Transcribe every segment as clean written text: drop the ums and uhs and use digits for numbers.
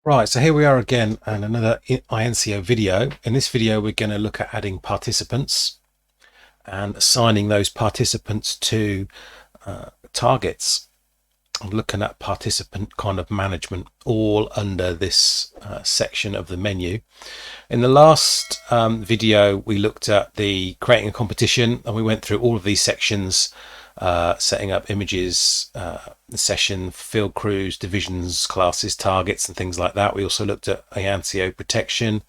Right, so here we are again and another Ianseo video. In this video we're going to look at adding participants and assigning those participants to targets. I'm looking at participant kind of management all under this section of the menu. In the last video we looked at the creating a competition and we went through all of these sections, setting up images, session, field crews, divisions, classes, targets and things like that. We also looked at Ianseo protection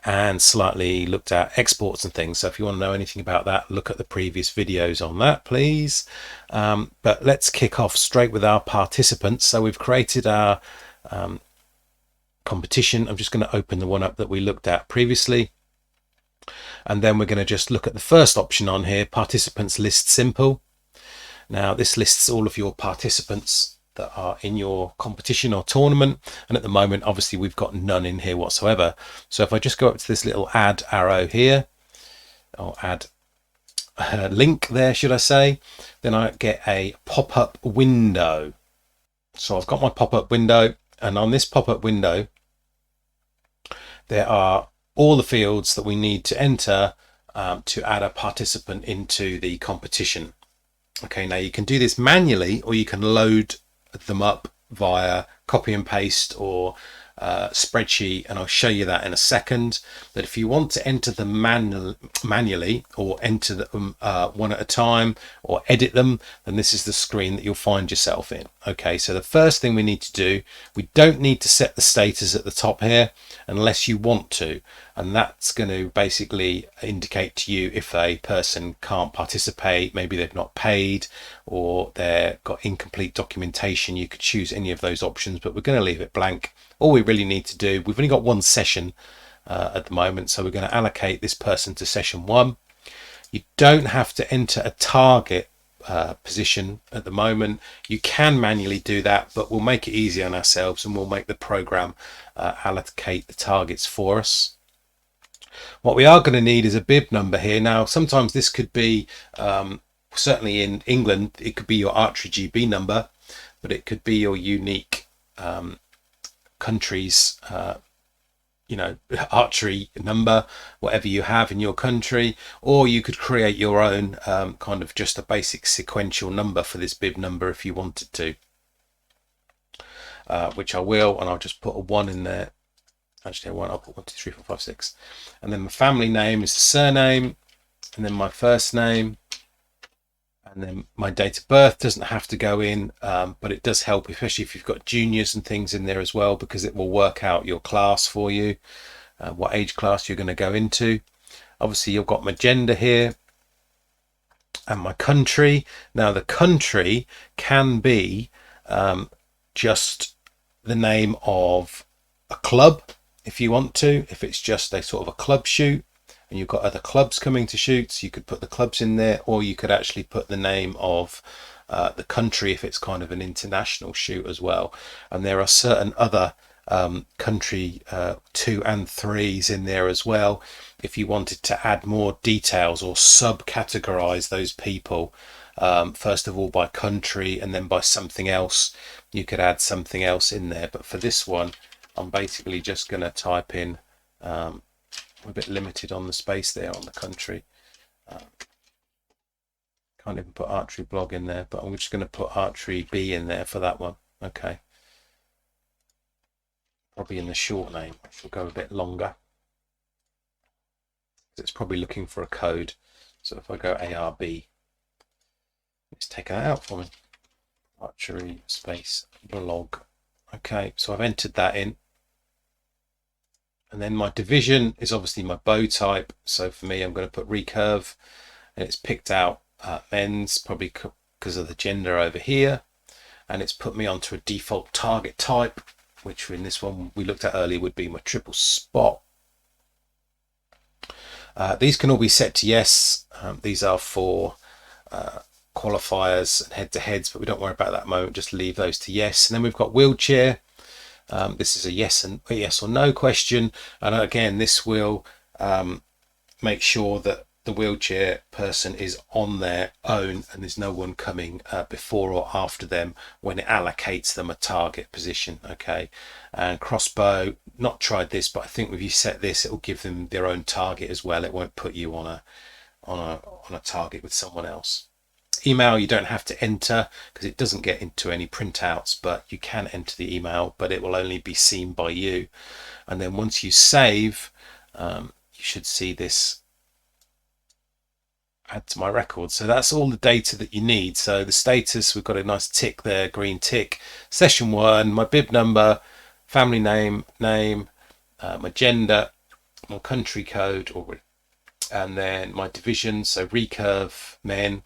and slightly looked at exports and things. So if you want to know anything about that, look at the previous videos on that, please. But let's kick off straight with our participants. So we've created our competition. I'm just going to open the one up that we looked at previously. And then we're going to just look at the first option on here, participants list simple. Now this lists all of your participants that are in your competition or tournament, and at the moment obviously we've got none in here whatsoever. So if I just go up to this little add arrow here, or add link there should I say, then I get a pop-up window. So I've got my pop-up window, and on this pop-up window there are all the fields that we need to enter to add a participant into the competition. Okay, now you can do this manually or you can load them up via copy and paste or spreadsheet, and I'll show you that in a second. But if you want to enter them manually or enter them one at a time or edit them, then this is the screen that you'll find yourself in. Okay, so the first thing we need to do, we don't need to set the status at the top here unless you want to, and that's going to basically indicate to you if a person can't participate, maybe they've not paid or they've got incomplete documentation. You could choose any of those options, but we're going to leave it blank. All we really need to do, we've only got one session at the moment, so we're going to allocate this person to session 1. You don't have to enter a target position at the moment. You can manually do that, but we'll make it easy on ourselves and we'll make the program allocate the targets for us. What we are going to need is a bib number here. Now sometimes this could be, certainly in England, it could be your archery GB number, but it could be your unique country's archery number, whatever you have in your country, or you could create your own kind of just a basic sequential number for this bib number if you wanted to, which I will, and I'll just put a 1 in there. Actually, I'll put 1, 2, 3, 4, 5, 6, and then my family name is the surname, and then my first name, and then my date of birth doesn't have to go in, but it does help, especially if you've got juniors and things in there as well, because it will work out your class for you, what age class you're going to go into. Obviously you've got my gender here and my country. Now the country can be just the name of a club if you want to. If it's just a sort of a club shoot and you've got other clubs coming to shoots, you could put the clubs in there, or you could actually put the name of the country if it's kind of an international shoot as well. And there are certain other country 2 and 3s in there as well if you wanted to add more details or subcategorize those people, first of all by country and then by something else. You could add something else in there, but for this one I'm basically just going to type in, I'm a bit limited on the space there on the country, can't even put archery blog in there, but I'm just going to put archery B in there for that one. Okay, probably in the short name which will go a bit longer, it's probably looking for a code. So if I go ARB, it's taken that out for me, archery space blog. Okay, so I've entered that in, and then my division is obviously my bow type. So for me, I'm going to put recurve, and it's picked out men's, probably because of the gender over here, and it's put me onto a default target type, which in this one we looked at earlier would be my triple spot. These can all be set to yes. These are for qualifiers and head-to-heads, but we don't worry about that at the moment, just leave those to yes. And then we've got wheelchair. This is a yes or no question, and again this will make sure that the wheelchair person is on their own and there's no one coming before or after them when it allocates them a target position. Okay, and crossbow, not tried this, but I think if you set this, it will give them their own target as well. It won't put you on a target with someone else. Email, you don't have to enter because it doesn't get into any printouts, but you can enter the email, but it will only be seen by you. And then once you save, you should see this add to my record. So that's all the data that you need. So the status, we've got a nice tick there, green tick. Session 1, my bib number, family name, my gender, my country code, and then my division, so recurve, men,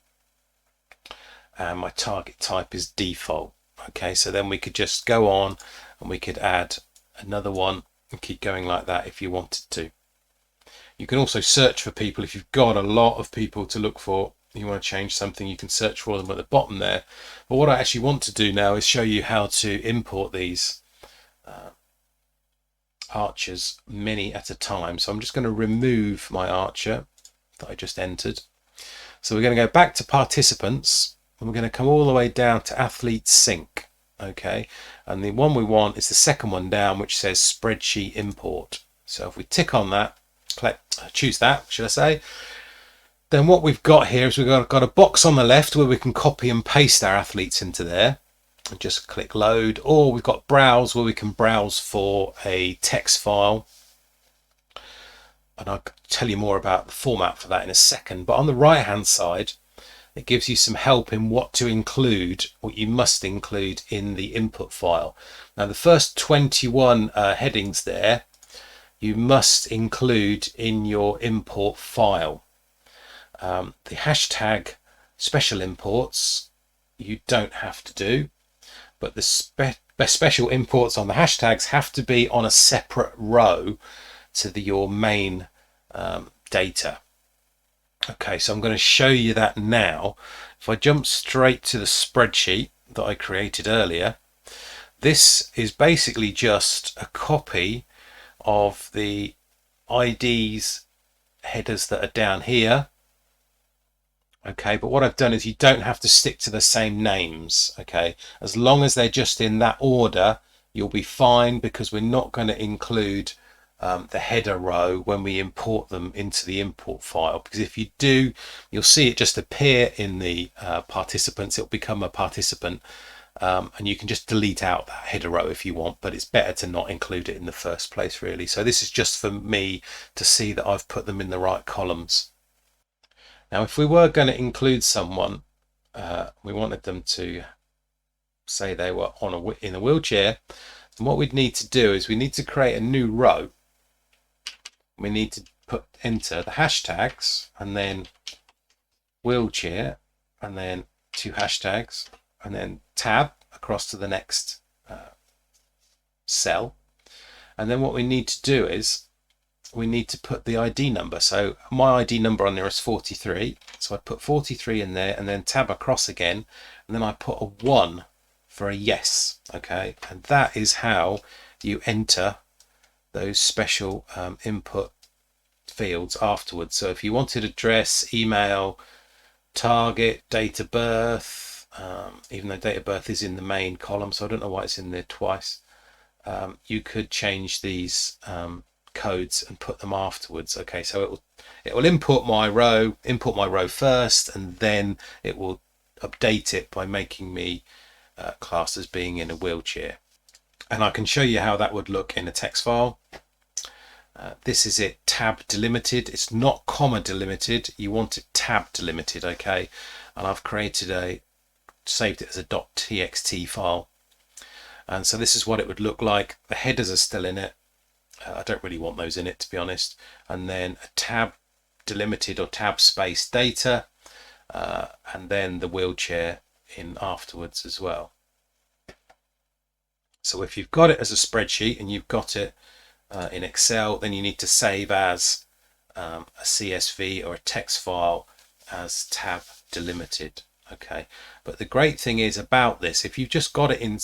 and my target type is default. Okay, so then we could just go on and we could add another one and keep going like that if you wanted to. You can also search for people. If you've got a lot of people to look for, you want to change something, you can search for them at the bottom there. But what I actually want to do now is show you how to import these archers many at a time. So I'm just going to remove my archer that I just entered. So we're going to go back to participants and we're going to come all the way down to athlete sync. Okay, and the one we want is the second one down, which says spreadsheet import. So if we tick on that, choose that, should I say, then what we've got here is we've got a box on the left where we can copy and paste our athletes into there and just click load, or we've got browse where we can browse for a text file, and I'll tell you more about the format for that in a second. But on the right hand side, it gives you some help in what to include, what you must include in the input file. Now the first 21 headings there you must include in your import file. The hashtag special imports you don't have to do, but the special imports on the hashtags have to be on a separate row to your main data. Okay, so I'm going to show you that now. If I jump straight to the spreadsheet that I created earlier, this is basically just a copy of the IDs headers that are down here. Okay, but what I've done is you don't have to stick to the same names. Okay, as long as they're just in that order, you'll be fine, because we're not going to include the header row when we import them into the import file, because if you do, you'll see it just appear in the participants. It'll become a participant, and you can just delete out that header row if you want, but it's better to not include it in the first place, really. So this is just for me to see that I've put them in the right columns. Now if we were going to include someone, we wanted them to say they were in a wheelchair, and what we'd need to do is we need to create a new row. We need to enter the hashtags and then wheelchair and then 2 hashtags and then tab across to the next cell. And then what we need to do is we need to put the ID number. So my ID number on there is 43. So I put 43 in there and then tab across again. And then I put a 1 for a yes. Okay. And that is how you enter those special input fields afterwards. So if you wanted address, email, target, date of birth, even though date of birth is in the main column, so I don't know why it's in there twice, you could change these codes and put them afterwards. Okay, so it will import my row first, and then it will update it by making me classed as being in a wheelchair. And I can show you how that would look in a text file. This is it, tab delimited. It's not comma delimited. You want it tab delimited, okay? And I've saved it as a .txt file. And so this is what it would look like. The headers are still in it. I don't really want those in it, to be honest. And then a tab delimited or tab space data, and then the wheelchair in afterwards as well. So if you've got it as a spreadsheet and you've got it in Excel, then you need to save as a CSV or a text file as tab delimited. Okay, but the great thing is about this, if you've just got it in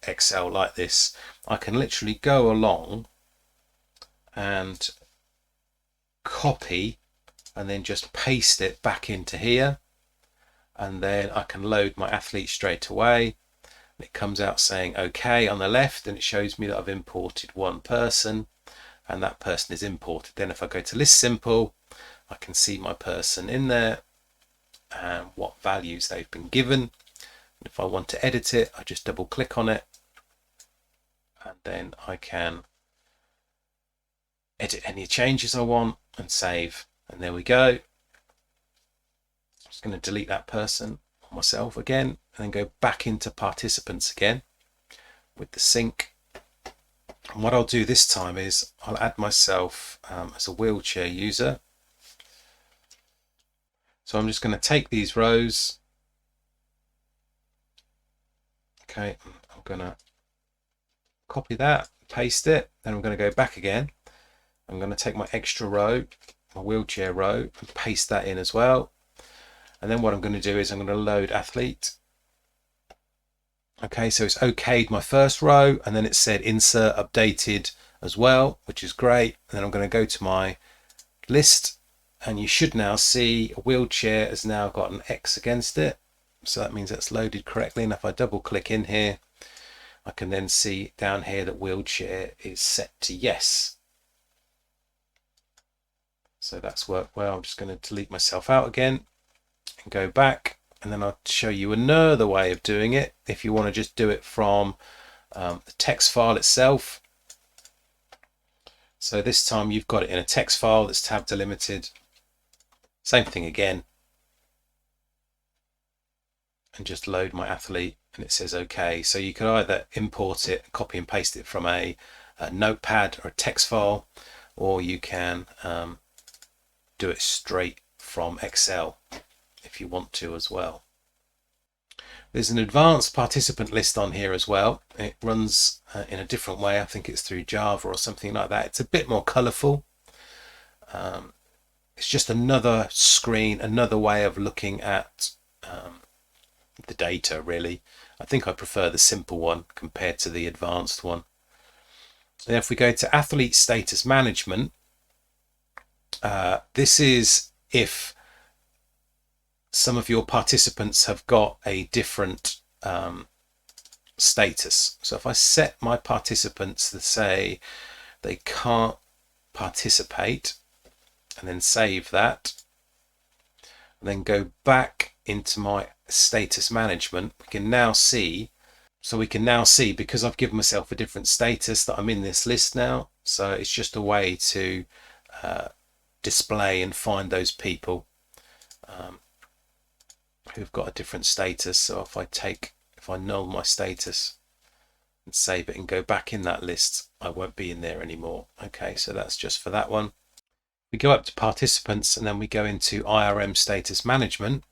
Excel like this, I can literally go along and copy and then just paste it back into here. And then I can load my athlete straight away. It comes out saying OK on the left, and it shows me that I've imported one person, and that person is imported. Then if I go to list simple, I can see my person in there and what values they've been given. And if I want to edit it, I just double click on it, and then I can edit any changes I want and save. And there we go. I'm just going to delete that person myself again, and then go back into participants again with the sync. And what I'll do this time is I'll add myself as a wheelchair user. So I'm just going to take these rows. Okay, I'm going to copy that, paste it, then I'm going to go back again. I'm going to take my extra row, my wheelchair row, and paste that in as well. And then what I'm going to do is I'm going to load athlete. Okay, so it's okayed my first row, and then it said insert updated as well, which is great. And then I'm going to go to my list, and you should now see a wheelchair has now got an X against it. So that means that's loaded correctly. And if I double click in here, I can then see down here that wheelchair is set to yes. So that's worked well. I'm just going to delete myself out again and go back, and then I'll show you another way of doing it if you want to just do it from the text file itself. So this time you've got it in a text file that's tab delimited. Same thing again, and just load my athlete, and it says OK. So you can either import it, copy and paste it from a notepad or a text file, or you can do it straight from Excel if you want to as well. There's an advanced participant list on here as well. It runs in a different way. I think it's through Java or something like that. It's a bit more colourful. It's just another screen, another way of looking at the data, really. I think I prefer the simple one compared to the advanced one. And if we go to athlete status management, this is if some of your participants have got a different status. So if I set my participants to say they can't participate, and then save that, and then go back into my status management, we can now see, because I've given myself a different status, that I'm in this list now. So it's just a way to display and find those people who've got a different status. So if I null my status and save it and go back in that list, I won't be in there anymore. Okay, so that's just for that one. We go up to participants, and then we go into IRM status management.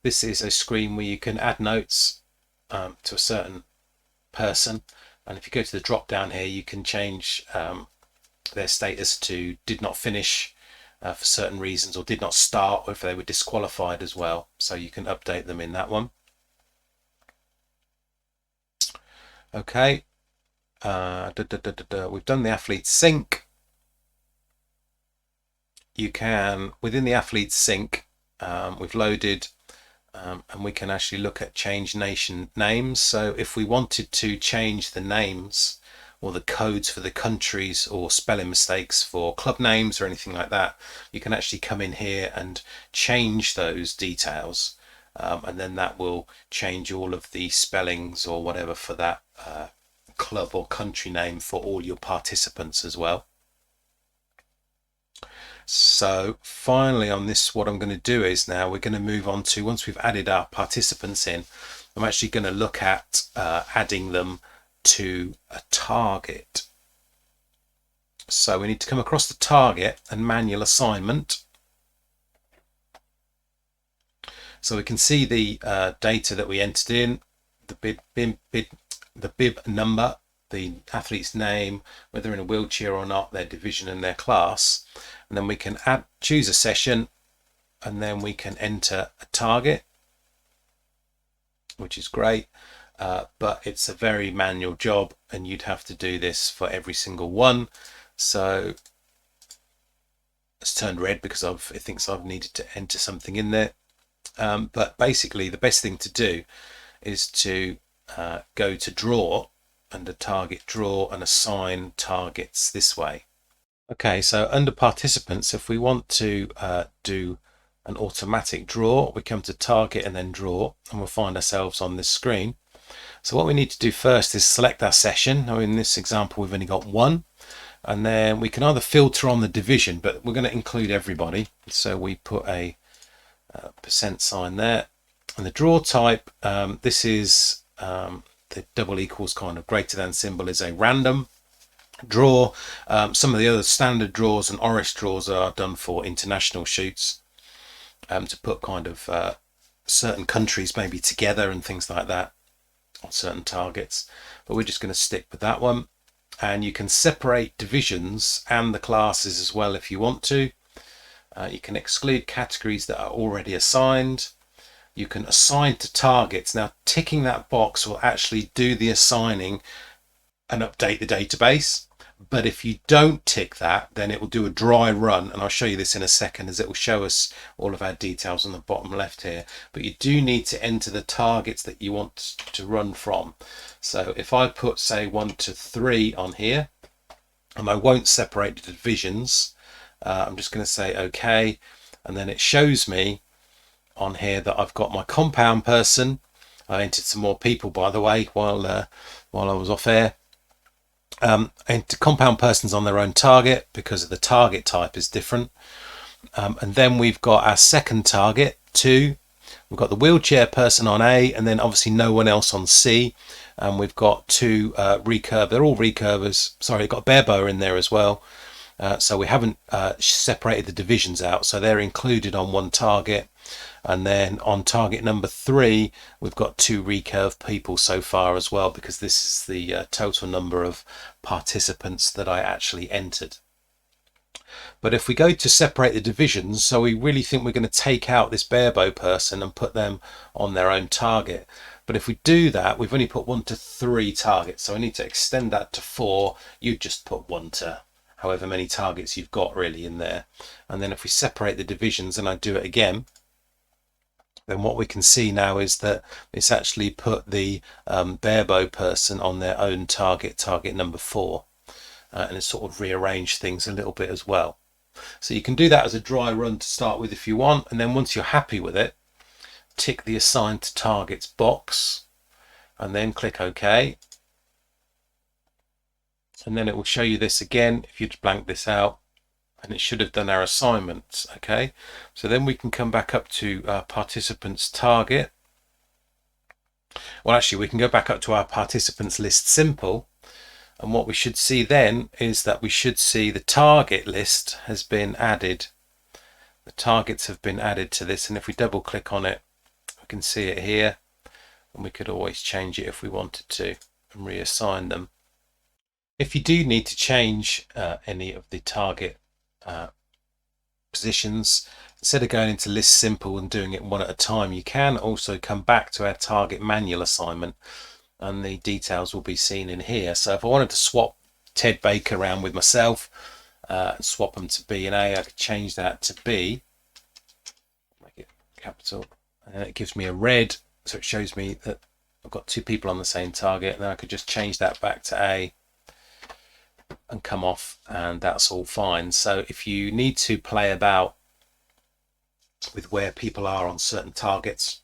This is a screen where you can add notes to a certain person, and if you go to the drop down here, you can change their status to did not finish for certain reasons, or did not start, or if they were disqualified as well. So you can update them in that one. Okay, we've done the athlete sync. You can, within the athlete sync, we've loaded and we can actually look at change nation names. So if we wanted to change the names or the codes for the countries, or spelling mistakes for club names or anything like that, you can actually come in here and change those details, and then that will change all of the spellings or whatever for that club or country name for all your participants as well. So finally on this, what I'm going to do is now we're going to move on to, once we've added our participants in, I'm actually going to look at adding them to a target. So we need to come across the target and manual assignment. So we can see the data that we entered in, the bib number, the athlete's name, whether in a wheelchair or not, their division and their class. And then we can choose a session, and then we can enter a target, which is great. But it's a very manual job, and you'd have to do this for every single one. So it's turned red because it thinks I've needed to enter something in there. But basically the best thing to do is to go to draw, under target draw, and assign targets this way. Okay, so under participants, if we want to do an automatic draw, we come to target and then draw, and we'll find ourselves on this screen. So what we need to do first is select our session. Now in this example we've only got one, and then we can either filter on the division, but we're going to include everybody, so we put a percent sign there. And the draw type, this is the double equals kind of greater than symbol is a random draw. Some of the other standard draws and Oris draws are done for international shoots, to put kind of certain countries maybe together and things like that on certain targets, but we're just going to stick with that one. And you can separate divisions and the classes as well if you want to. You can exclude categories that are already assigned. You can assign to targets. Now ticking that box will actually do the assigning and update the database, but if you don't tick that, then it will do a dry run, and I'll show you this in a second, as it will show us all of our details on the bottom left here. But you do need to enter the targets that you want to run from. So if I put, say, 1 to 3 on here, and I won't separate the divisions, I'm just going to say OK, and then it shows me on here that I've got my compound person. I entered some more people, by the way, while I was off air. And compound persons on their own target because of the target type is different. And then we've got our second target 2. We've got the wheelchair person on A, and then obviously no one else on C. And we've got 2 recurve. They're all recurvers. Sorry, got a bear bower in there as well. So we haven't separated the divisions out, so they're included on one target. And then on target number 3, we've got 2 recurve people so far as well, because this is the total number of participants that I actually entered. But if we go to separate the divisions, so we really think we're going to take out this barebow person and put them on their own target. But if we do that, we've only put 1 to 3 targets, so I need to extend that to 4. You just put 1 to however many targets you've got really in there. And then if we separate the divisions and I do it again, then what we can see now is that it's actually put the barebow person on their own target number 4, and it's sort of rearranged things a little bit as well. So you can do that as a dry run to start with if you want, and then once you're happy with it, tick the assign to targets box and then click OK, and then it will show you this again if you just blank this out, and it should have done our assignments. Okay, so then we can come back up to our participants target. Well, actually we can go back up to our participants list simple, and what we should see then is that we should see the target list has been added. The targets have been added to this, and if we double click on it, we can see it here, and we could always change it if we wanted to and reassign them. If you do need to change any of the target positions, instead of going into list simple and doing it one at a time, you can also come back to our target manual assignment, and the details will be seen in here. So if I wanted to swap Ted Baker around with myself and swap them to B and A, I could change that to B, make it capital, and it gives me a red, so it shows me that I've got 2 people on the same target, and then I could just change that back to A and come off, and that's all fine. So if you need to play about with where people are on certain targets,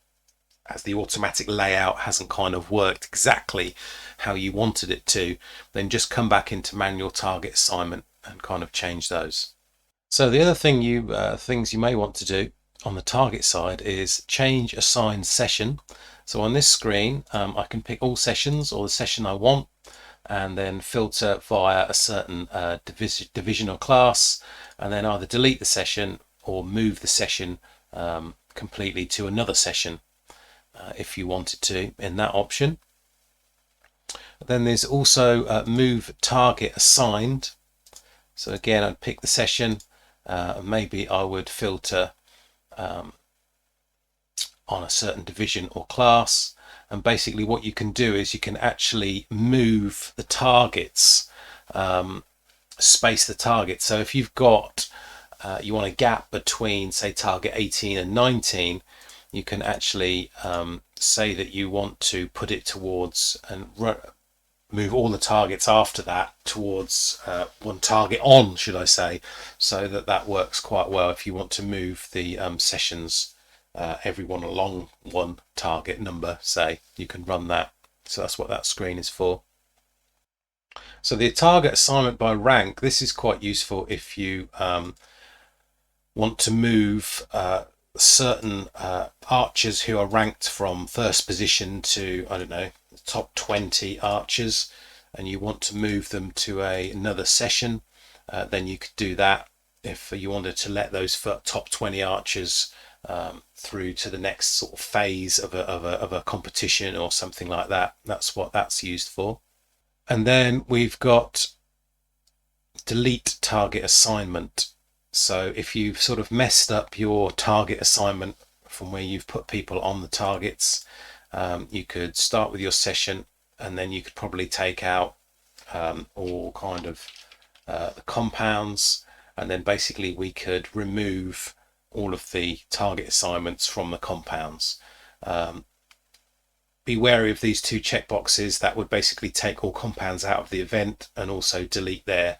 as the automatic layout hasn't kind of worked exactly how you wanted it to, then just come back into manual target assignment and kind of change those. So the other thing things you may want to do on the target side is change assigned session. So on this screen I can pick all sessions or the session I want, and then filter via a certain division or class, and then either delete the session or move the session completely to another session if you wanted to in that option. Then there's also move target assigned. So again, I'd pick the session, maybe I would filter on a certain division or class, and basically what you can do is you can actually move the targets, space the target. So if you've got you want a gap between, say, target 18 and 19, you can actually say that you want to put it towards and move all the targets after that towards one target on, should I say, so that works quite well if you want to move the sessions everyone along one target number, say, you can run that. So that's what that screen is for. So the target assignment by rank, this is quite useful if you want to move certain archers who are ranked from first position to, I don't know, top 20 archers, and you want to move them to another session, then you could do that. If you wanted to let those top 20 archers through to the next sort of phase of a competition or something like that, that's what that's used for. And then we've got delete target assignment. So if you've sort of messed up your target assignment from where you've put people on the targets, you could start with your session, and then you could probably take out all kind of the compounds, and then basically we could remove all of the target assignments from the compounds. Be wary of these two checkboxes. That would basically take all compounds out of the event and also delete their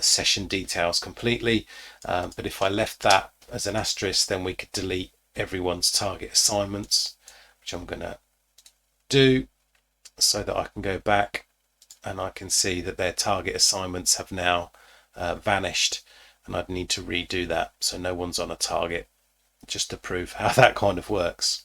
session details completely. But if I left that as an asterisk, then we could delete everyone's target assignments, which I'm going to do so that I can go back and I can see that their target assignments have now vanished, and I'd need to redo that so no one's on a target, just to prove how that kind of works.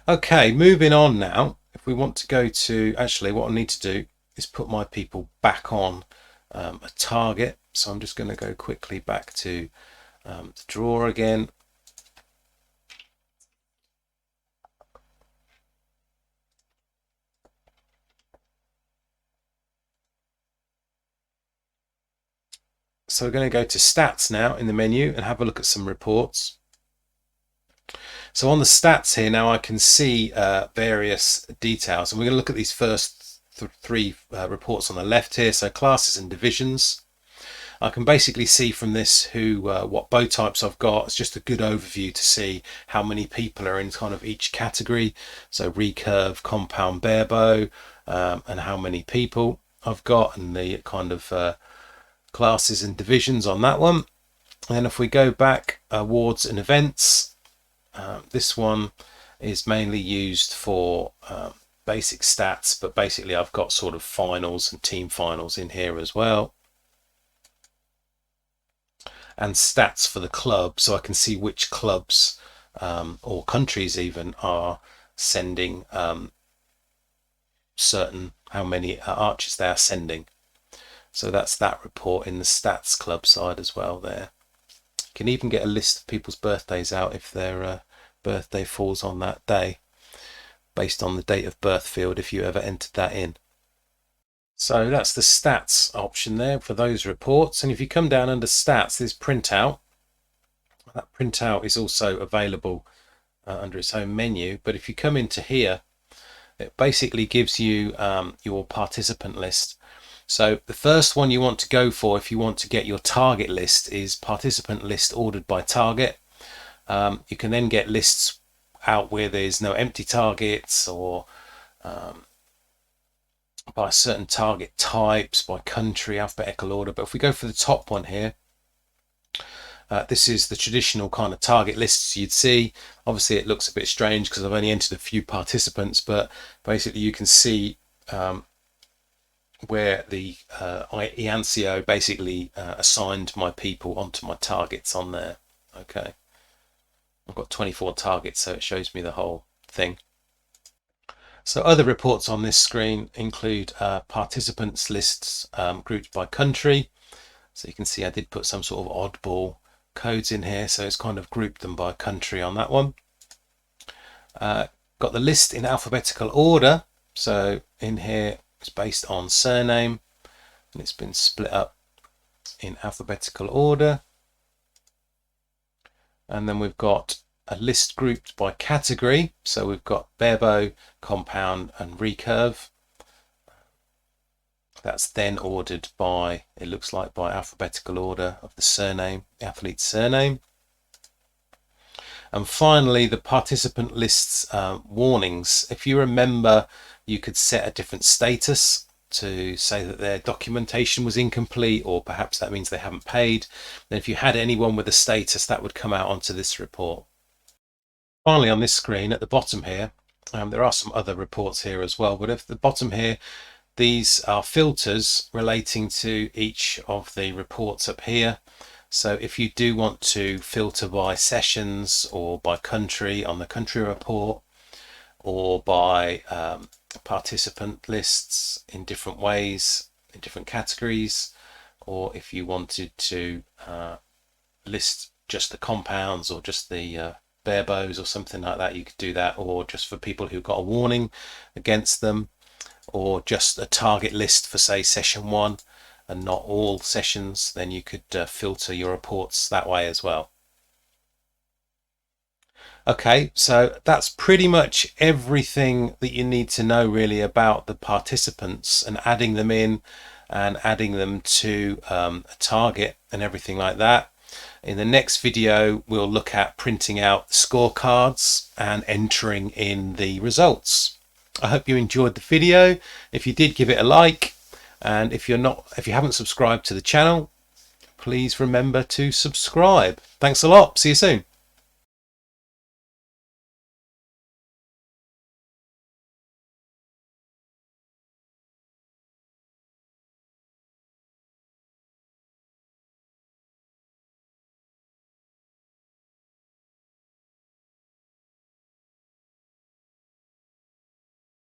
Okay, moving on now. If we want to go to, actually what I need to do is put my people back on a target. So I'm just going to go quickly back to the drawer again. So we're going to go to stats now in the menu and have a look at some reports. So on the stats here now I can see various details, and we're going to look at these first three reports on the left here. So classes and divisions. I can basically see from this what bow types I've got. It's just a good overview to see how many people are in kind of each category. So recurve, compound, bare bow, and how many people I've got, and the kind of classes and divisions on that one. And then if we go back, awards and events, this one is mainly used for basic stats, but basically I've got sort of finals and team finals in here as well, and stats for the club, so I can see which clubs or countries even are sending certain, how many archers they are sending. So that's that report in the stats club side as well there. You can even get a list of people's birthdays out if their birthday falls on that day, based on the date of birth field, if you ever entered that in. So that's the stats option there for those reports. And if you come down under stats, there's printout. That printout is also available under its own menu. But if you come into here, it basically gives you your participant list. So the first one you want to go for if you want to get your target list is participant list ordered by target. You can then get lists out where there's no empty targets, or by certain target types, by country, alphabetical order. But if we go for the top one here, this is the traditional kind of target lists you'd see. Obviously it looks a bit strange because I've only entered a few participants, but basically you can see where the Ianseo basically assigned my people onto my targets on there. Okay, I've got 24 targets, so it shows me the whole thing. So other reports on this screen include participants lists grouped by country. So you can see I did put some sort of oddball codes in here, so it's kind of grouped them by country on that one. Got the list in alphabetical order, so in here it's based on surname and it's been split up in alphabetical order. And then we've got a list grouped by category, so we've got bare bow, compound and recurve That's then ordered by, it looks like, by alphabetical order of the surname, the athlete's surname. And finally, the participant lists warnings. If you remember, you could set a different status to say that their documentation was incomplete, or perhaps that means they haven't paid. Then if you had anyone with a status, that would come out onto this report. Finally, on this screen at the bottom here, there are some other reports here as well, but at the bottom here, these are filters relating to each of the reports up here. So if you do want to filter by sessions or by country on the country report, or by participant lists in different ways, in different categories, or if you wanted to list just the compounds or just the bare bows or something like that, you could do that, or just for people who got a warning against them, or just a target list for, say, session 1 and not all sessions, then you could filter your reports that way as well. Okay, so that's pretty much everything that you need to know really about the participants and adding them in and adding them to a target and everything like that. In the next video, we'll look at printing out scorecards and entering in the results. I hope you enjoyed the video. If you did, give it a like, and if you haven't subscribed to the channel, please remember to subscribe. Thanks a lot. See you soon.